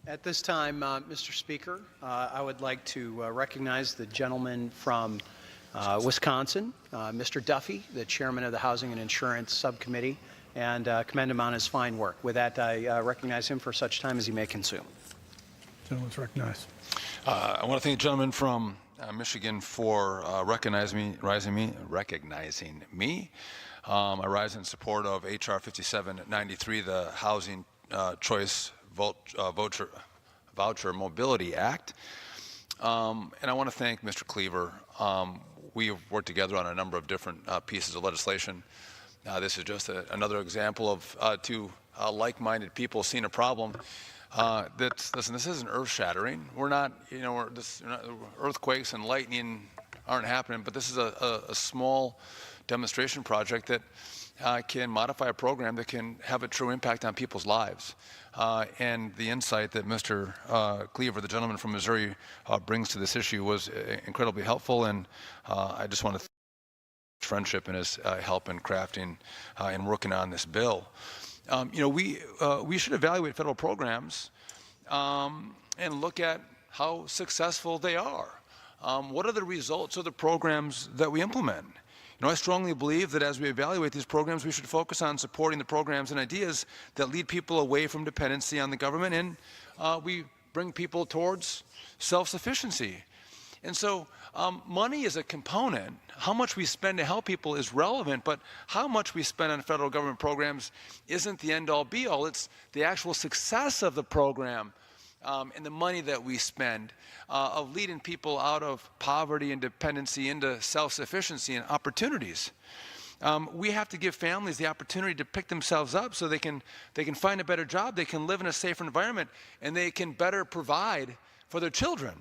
At this time, Mr. Speaker, I would like to recognize the gentleman from Wisconsin, Mr. Duffy, the chairman of the Housing and Insurance Subcommittee, and commend him on his fine work. With that, I recognize him for such time as he may consume. Gentleman's recognized. I want to thank the gentleman from Michigan for recognizing me. I rise in support of H.R. 5793, the Housing Choice Voucher Mobility Act. And I want to thank Mr. Cleaver. We have worked together on a number of different pieces of legislation. This is just another example of two like-minded people seeing a problem. Listen, this isn't earth-shattering. We're not, earthquakes and lightning aren't happening, but this is a small demonstration project that can modify a program that can have a true impact on people's lives. And the insight that Mr. Cleaver, the gentleman from Missouri, brings to this issue was incredibly helpful, and I just want to thank his friendship and his help in crafting and working on this bill. We should evaluate federal programs and look at how successful they are. What are the results of the programs that we implement? I strongly believe that as we evaluate these programs, we should focus on supporting the programs and ideas that lead people away from dependency on the government, and we bring people towards self-sufficiency. And so money is a component. How much we spend to help people is relevant, but how much we spend on federal government programs isn't the end-all be-all. It's the actual success of the program and the money that we spend of leading people out of poverty and dependency into self-sufficiency and opportunities. We have to give families the opportunity to pick themselves up so they can find a better job, they can live in a safer environment, and they can better provide for their children.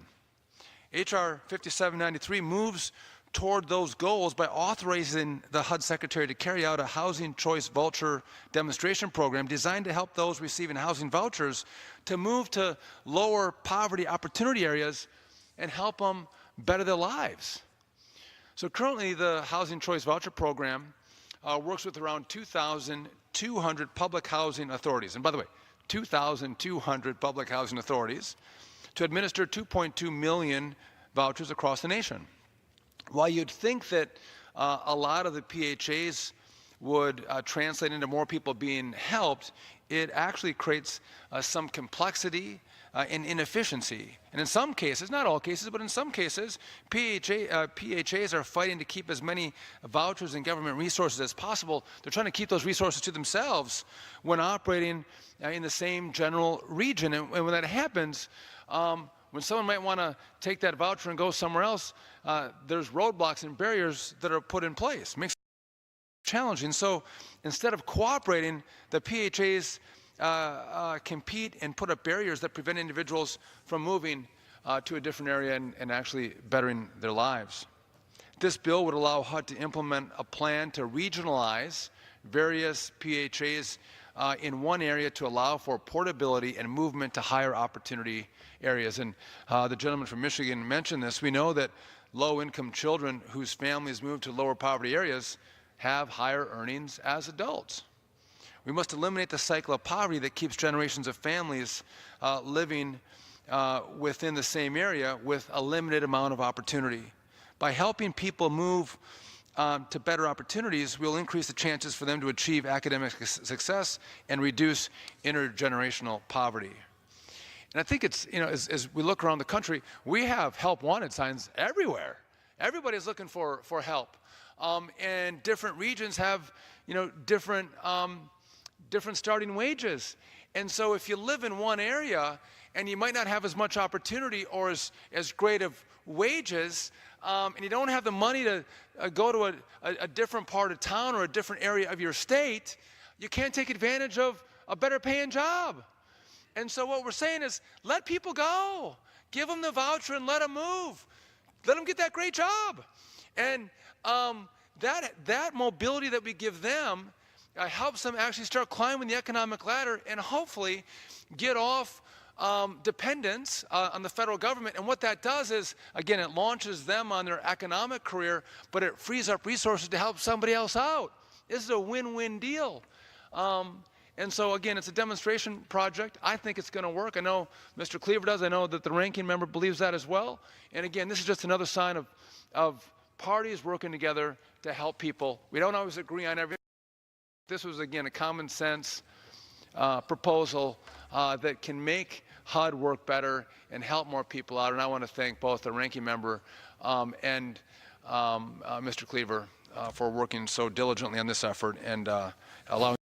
H.R. 5793 moves toward those goals by authorizing the HUD Secretary to carry out a housing choice voucher demonstration program designed to help those receiving housing vouchers to move to lower poverty opportunity areas and help them better their lives. So currently the housing choice voucher program works with around 2,200 public housing authorities. And by the way, 2,200 public housing authorities to administer 2.2 million vouchers across the nation. While you'd think that a lot of the PHAs would translate into more people being helped, it actually creates some complexity and inefficiency. And in some cases, not all cases, but in some cases, PHAs are fighting to keep as many vouchers and government resources as possible. They're trying to keep those resources to themselves when operating in the same general region. And when that happens, when someone might want to take that voucher and go somewhere else, there's roadblocks and barriers that are put in place. It makes it challenging. So instead of cooperating, the PHAs compete and put up barriers that prevent individuals from moving to a different area and actually bettering their lives. This bill would allow HUD to implement a plan to regionalize various PHAs in one area to allow for portability and movement to higher opportunity areas. And the gentleman from Michigan mentioned this. We know that low-income children whose families move to lower poverty areas have higher earnings as adults. We must eliminate the cycle of poverty that keeps generations of families living within the same area with a limited amount of opportunity. By helping people move to better opportunities, we'll increase the chances for them to achieve academic success and reduce intergenerational poverty. And I think it's, as we look around the country, we have help wanted signs everywhere. Everybody's looking for help. And different regions have, different starting wages. And so if you live in one area and you might not have as much opportunity or as great of wages, and you don't have the money to go to a different part of town or a different area of your state, you can't take advantage of a better paying job. And so what we're saying is, let people go. Give them the voucher and let them move. Let them get that great job. And that mobility that we give them helps them actually start climbing the economic ladder and hopefully get off dependence on the federal government. And what that does is, again, it launches them on their economic career, but it frees up resources to help somebody else out. This is a win-win deal. And so, again, it's a demonstration project. I think it's going to work. I know Mr. Cleaver does. I know that the ranking member believes that as well. And again, this is just another sign of parties working together to help people. We don't always agree on everything. This was, again, a common sense proposal that can make HUD work better and help more people out. And I want to thank both the ranking member and Mr. Cleaver for working so diligently on this effort and allowing